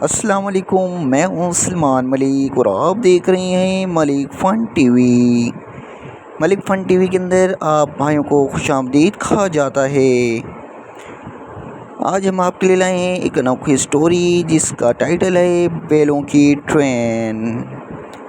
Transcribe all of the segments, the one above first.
السلام علیکم، میں ہوں سلمان ملک اور آپ دیکھ رہے ہیں ملک فن ٹی وی۔ ملک فن ٹی وی کے اندر آپ بھائیوں کو خوش آمدید کہا جاتا ہے۔ آج ہم آپ کے لیے لائے ہیں ایک انوکھی اسٹوری جس کا ٹائٹل ہے بیلوں کی ٹرین۔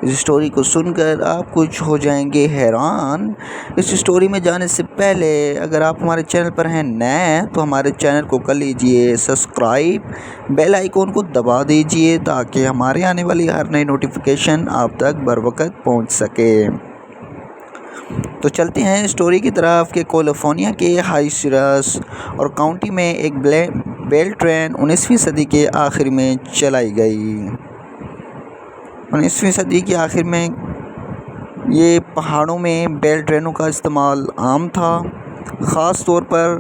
اس اسٹوری کو سن کر آپ کچھ ہو جائیں گے حیران۔ اس اسٹوری میں جانے سے پہلے اگر آپ ہمارے چینل پر ہیں نئے تو ہمارے چینل کو کر لیجئے سبسکرائب، بیل آئیکن کو دبا دیجئے تاکہ ہمارے آنے والی ہر نئی نوٹیفیکیشن آپ تک بروقت پہنچ سکے۔ تو چلتے ہیں اسٹوری کی طرف کہ کیلیفورنیا کے ہائی سیرس اور کاؤنٹی میں ایک بیل ٹرین 19ویں صدی کے آخر میں چلائی گئی۔ 19ویں صدی کے آخر میں یہ پہاڑوں میں بیل ٹرینوں کا استعمال عام تھا، خاص طور پر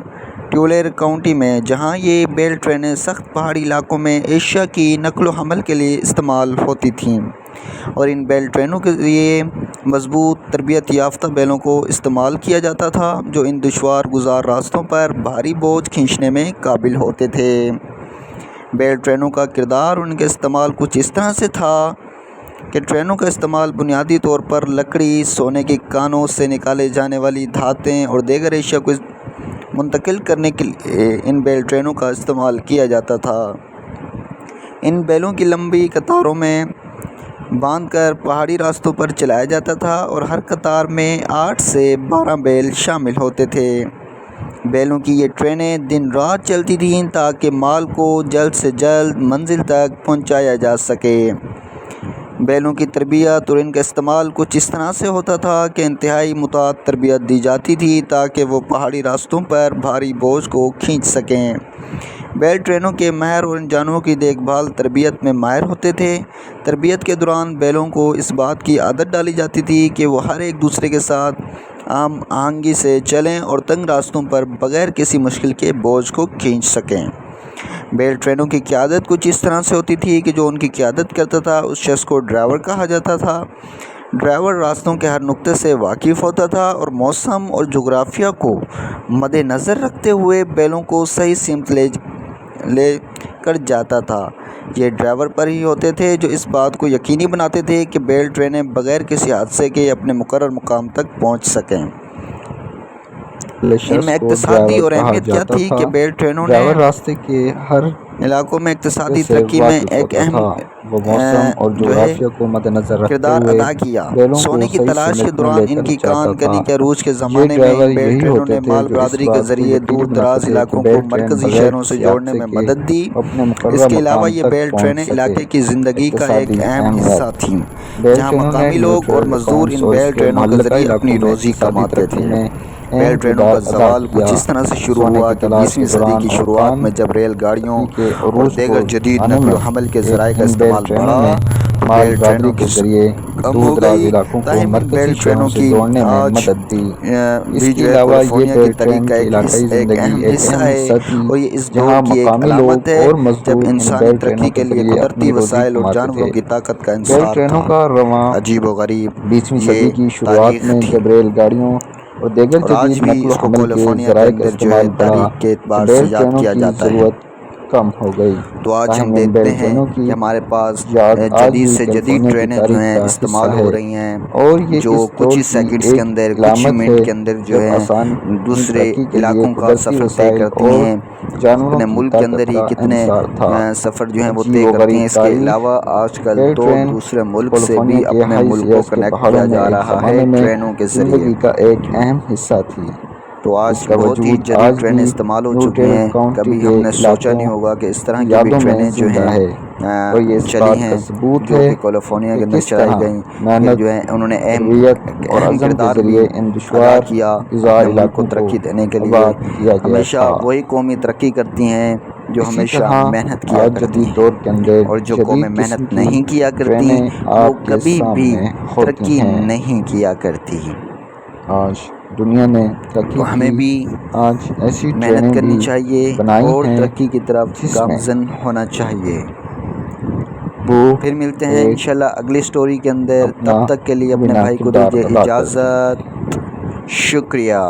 ٹیولر کاؤنٹی میں، جہاں یہ بیل ٹرینیں سخت پہاڑی علاقوں میں اشیاء کی نقل و حمل کے لیے استعمال ہوتی تھیں، اور ان بیل ٹرینوں کے ذریعے مضبوط تربیت یافتہ بیلوں کو استعمال کیا جاتا تھا جو ان دشوار گزار راستوں پر بھاری بوجھ کھینچنے میں قابل ہوتے تھے۔ بیل ٹرینوں کا کردار اور ان کا استعمال کچھ اس طرح سے تھا کہ ٹرینوں کا استعمال بنیادی طور پر لکڑی، سونے کے کانوں سے نکالے جانے والی دھاتیں اور دیگر اشیاء کو منتقل کرنے کے لیے ان بیل ٹرینوں کا استعمال کیا جاتا تھا۔ ان بیلوں کی لمبی قطاروں میں باندھ کر پہاڑی راستوں پر چلایا جاتا تھا اور ہر قطار میں 8 سے 12 بیل شامل ہوتے تھے۔ بیلوں کی یہ ٹرینیں دن رات چلتی تھیں تاکہ مال کو جلد سے جلد منزل تک پہنچایا جا سکے۔ بیلوں کی تربیت اور ان کا استعمال کچھ اس طرح سے ہوتا تھا کہ انتہائی محتاط تربیت دی جاتی تھی تاکہ وہ پہاڑی راستوں پر بھاری بوجھ کو کھینچ سکیں۔ بیل ٹرینوں کے ماہر اور ان جانوروں کی دیکھ بھال تربیت میں ماہر ہوتے تھے۔ تربیت کے دوران بیلوں کو اس بات کی عادت ڈالی جاتی تھی کہ وہ ہر ایک دوسرے کے ساتھ ہم آہنگی سے چلیں اور تنگ راستوں پر بغیر کسی مشکل کے بوجھ کو کھینچ سکیں۔ بیل ٹرینوں کی قیادت کچھ اس طرح سے ہوتی تھی کہ جو ان کی قیادت کرتا تھا اس شخص کو ڈرائیور کہا جاتا تھا۔ ڈرائیور راستوں کے ہر نقطے سے واقف ہوتا تھا اور موسم اور جغرافیہ کو مد نظر رکھتے ہوئے بیلوں کو صحیح سمت لے کر جاتا تھا۔ یہ ڈرائیور پر ہی ہوتے تھے جو اس بات کو یقینی بناتے تھے کہ بیل ٹرینیں بغیر کسی حادثے کے اپنے مقرر مقام تک پہنچ سکیں۔ ان میں اقتصادی اور اہمیت کیا تھی کہ بیل ٹرینوں نے راستے کے ہر علاقوں میں اقتصادی ترقی میں ایک اہم کردار ادا کیا۔ سونے کی تلاش کے دوران ان کی کان کنی کے عروج کے زمانے میں بیل ٹرینوں نے مال برادری کے ذریعے دور دراز علاقوں کو مرکزی شہروں سے جوڑنے میں مدد دی۔ اس کے علاوہ یہ بیل ٹرینیں علاقے کی زندگی کا ایک اہم حصہ تھیں، جہاں مقامی لوگ اور مزدور ان بیل ٹرینوں کے ذریعے اپنی روزی کماتے تھے۔ بیل ٹرینوں کا زوال کچھ اس طرح سے شروع ہوا کہ 20ویں صدی کی شروعات میں جب ریل گاڑیوں اور دیگر جدید نقل و حمل کے ذرائع کا استعمال بڑھا تو بیل ٹرینوں کی کم ہو گئی۔ تاہم ان بیل ٹرینوں کی آج بھی جو ہے کیلیفورنیا کی تاریخ کا ایک اہم حصہ ہے، اور یہ اس دور کی ایک علامت ہے جب انسانی ترقی کے لیے قدرتی وسائل اور جانوروں کی طاقت کا انحصار تھا۔ عجیب و غریب 20ویں صدی کی شروعات میں جب ریل گاڑیوں اور دیگر جدید نقل و حمل کے ذرائع کا استعمال بڑھا تو بیل ٹرینوں کی ضرورت کم ہو گئی۔ تو آج ہم دیکھتے ہیں کہ ہمارے پاس جدید سے جدید ٹرینیں جو ہیں استعمال ہو رہی ہیں، جو کچھ ہی سیکنڈز کے اندر، کچھ ہی منٹ کے اندر جو ہے دوسرے علاقوں کا سفر طے کرتی ہیں۔ اپنے ملک کے اندر ہی کتنے سفر جو ہیں وہ طے کرتی ہیں۔ اس کے علاوہ آج کل تو دوسرے ملک سے بھی اپنے ملک کو کنیکٹ کیا جا رہا ہے ٹرینوں کے ذریعے۔ کا ایک اہم حصہ تھی۔ تو آج بہت ہی جدید ٹرینیں استعمال ہو چکی ہیں۔ کبھی ہم نے سوچا نہیں ہوگا کہ اس طرح کی بھی ٹرینیں جو ہیں چلی ہیں، جو کہ کیلیفورنیا کے اندر چلائی گئیں، کہ جو ہے انہوں نے اہم کردار بھی ادا کیا اپنے ملک کو ترقی دینے کے لیے۔ ہمیشہ وہی قومیں ترقی کرتی ہیں جو ہمیشہ محنت کیا کرتی ہیں، اور جو قومیں محنت نہیں کیا کرتی وہ کبھی بھی ترقی نہیں کیا کرتی۔ آج دنیا نے ترقی تو ہمیں بھی آج ایسی محنت کرنی چاہیے اور ترقی کی طرف گامزن ہونا چاہیے۔ پھر ملتے ہیں انشاءاللہ اگلی سٹوری کے اندر، تب تک کے لیے اپنے بھائی کو دیجیے اجازت۔ شکریہ۔